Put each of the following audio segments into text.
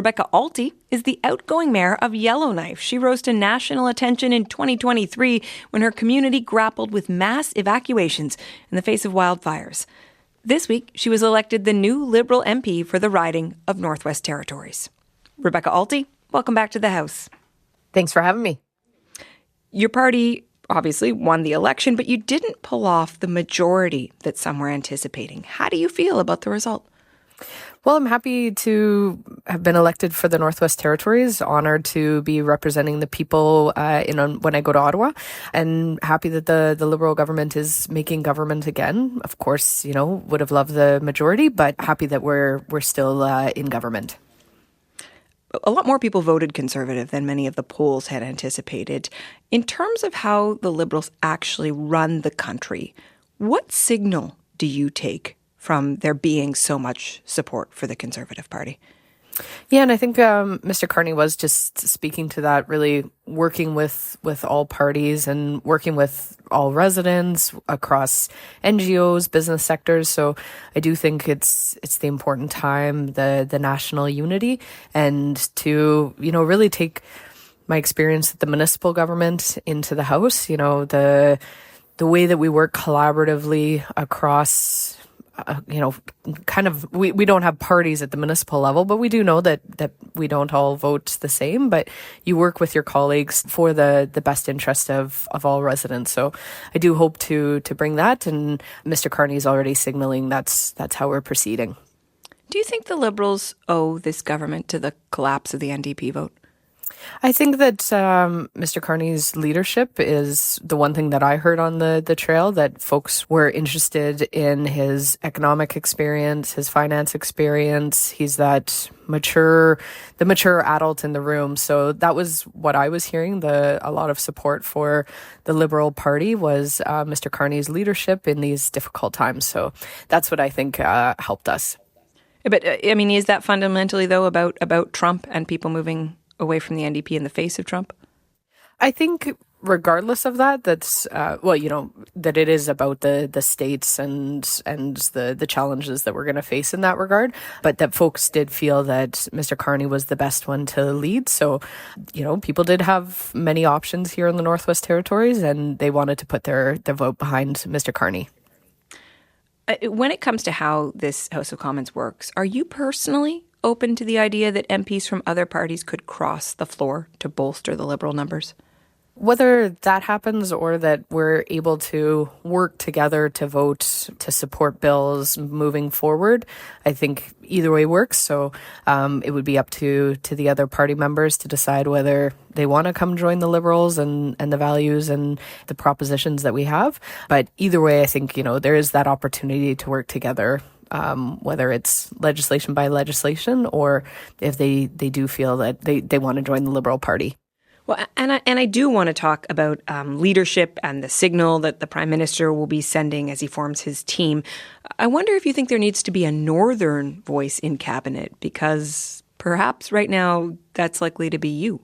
Rebecca Alty is the outgoing mayor of Yellowknife. She rose to national attention in 2023 when her community grappled with mass evacuations in the face of wildfires. This week, she was elected the new Liberal MP for the riding of Northwest Territories. Rebecca Alty, welcome back to the House. Thanks for having me. Your party obviously won the election, but you didn't pull off the majority that some were anticipating. How do you feel about the result? Well, I'm happy to have been elected for the Northwest Territories, honored to be representing the people when I go to Ottawa, and happy that the Liberal government is making government again. Of course, would have loved the majority, but happy that we're still in government. A lot more people voted Conservative than many of the polls had anticipated. In terms of how the Liberals actually run the country, what signal do you take from there being so much support for the Conservative Party? Yeah, and I think Mr. Carney was just speaking to that, really working with all parties and working with all residents across NGOs, business sectors. So I do think it's the important time, the national unity, and to, really take my experience at the municipal government into the House, the way that we work collaboratively across we don't have parties at the municipal level, but we do know that we don't all vote the same, but you work with your colleagues for the best interest of all residents. So I do hope to bring that, and Mr. Carney is already signaling that's how we're proceeding. Do you think the Liberals owe this government to the collapse of the NDP vote? I think that Mr. Carney's leadership is the one thing that I heard on the trail, that folks were interested in his economic experience, his finance experience. He's the mature adult in the room. So that was what I was hearing. A lot of support for the Liberal Party was Mr. Carney's leadership in these difficult times. So that's what I think helped us. But is that fundamentally though about Trump and people moving away from the NDP in the face of Trump? I think regardless of that, that's, that it is about the states and the challenges that we're going to face in that regard, but that folks did feel that Mr. Carney was the best one to lead. So, people did have many options here in the Northwest Territories, and they wanted to put their vote behind Mr. Carney. When it comes to how this House of Commons works, are you personally open to the idea that MPs from other parties could cross the floor to bolster the Liberal numbers? Whether that happens or that we're able to work together to vote to support bills moving forward, I think either way works. So it would be up to the other party members to decide whether they want to come join the Liberals and the values and the propositions that we have. But either way, I think, there is that opportunity to work together, whether it's legislation by legislation or if they do feel that they want to join the Liberal Party. Well, and I do want to talk about leadership and the signal that the Prime Minister will be sending as he forms his team. I wonder if you think there needs to be a Northern voice in Cabinet, because perhaps right now that's likely to be you.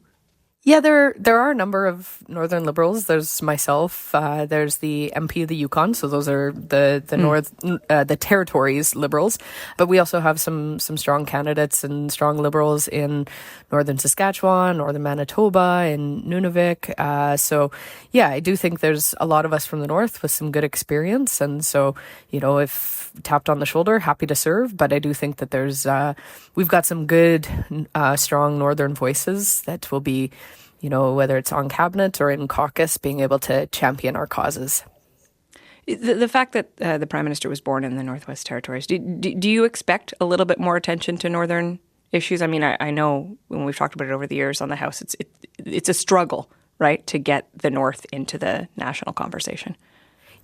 Yeah, there are a number of Northern Liberals. There's myself. There's the MP of the Yukon. So those are the Territories Liberals. But we also have some strong candidates and strong Liberals in Northern Saskatchewan, Northern Manitoba, and Nunavik. So yeah, I do think there's a lot of us from the North with some good experience. And so, if tapped on the shoulder, happy to serve. But I do think that we've got some good, strong Northern voices that will be, whether it's on cabinet or in caucus, being able to champion our causes. The fact that the Prime Minister was born in the Northwest Territories, do you expect a little bit more attention to Northern issues? I know when we've talked about it over the years on the House, it's a struggle, right, to get the North into the national conversation.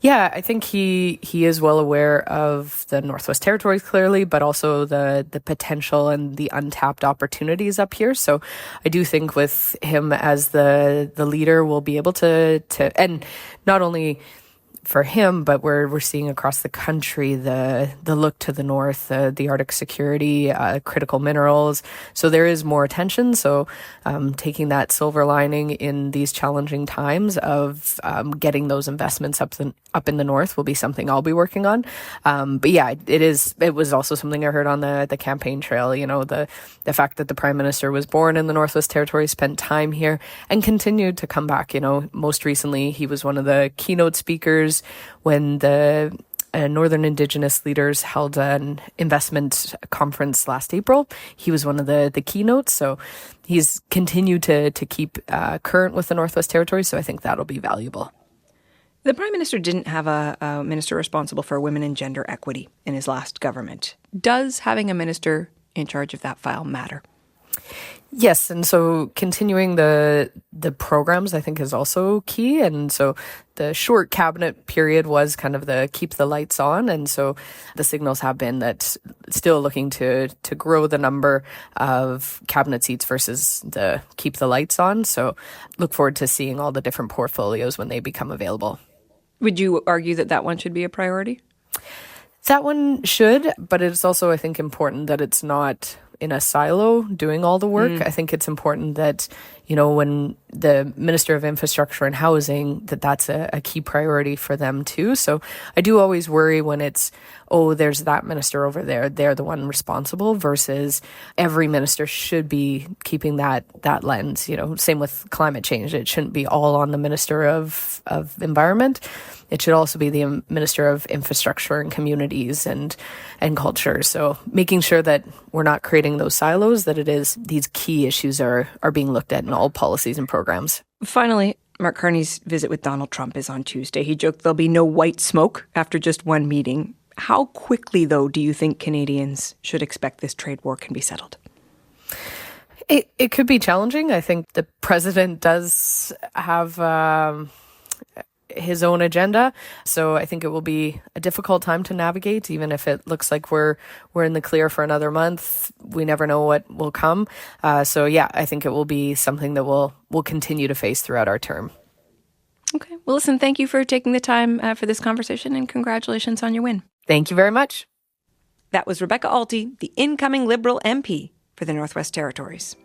Yeah, I think he is well aware of the Northwest Territories clearly, but also the potential and the untapped opportunities up here. So I do think with him as the leader, we'll be able to and not only for him, but we're seeing across the country the look to the north, the Arctic security, critical minerals. So there is more attention. So taking that silver lining in these challenging times of getting those investments up in the north will be something I'll be working on. But yeah, it was also something I heard on the campaign trail. You know, the fact that the Prime Minister was born in the Northwest Territories, spent time here, and continued to come back. You know, most recently he was one of the keynote speakers when the Northern Indigenous leaders held an investment conference last April. He was one of the keynotes, so he's continued to keep current with the Northwest Territories, so I think that'll be valuable. The Prime Minister didn't have a minister responsible for women and gender equity in his last government. Does having a minister in charge of that file matter? Yes, and so continuing the programs I think is also key. And so the short cabinet period was kind of the keep the lights on, and so the signals have been that still looking to grow the number of cabinet seats versus the keep the lights on. So look forward to seeing all the different portfolios when they become available. Would you argue that one should be a priority? That one should, but it's also, I think, important that it's not in a silo doing all the work. I think it's important that, you know, when the Minister of Infrastructure and Housing, that's a key priority for them too. So I do always worry when it's, oh, there's that minister over there, they're the one responsible, versus every minister should be keeping that lens. You know, same with climate change. It shouldn't be all on the Minister of Environment. It should also be the Minister of Infrastructure and Communities and Culture. So making sure that we're not creating those silos, that it is these key issues are being looked at in all policies and programs. Finally, Mark Carney's visit with Donald Trump is on Tuesday. He joked there'll be no white smoke after just one meeting. How quickly, though, do you think Canadians should expect this trade war can be settled? It could be challenging. I think the president does have his own agenda. So I think it will be a difficult time to navigate, even if it looks like we're in the clear for another month. We never know what will come. So yeah, I think it will be something that we'll continue to face throughout our term. Okay. Well, listen, thank you for taking the time for this conversation, and congratulations on your win. Thank you very much. That was Rebecca Alty, the incoming Liberal MP for the Northwest Territories.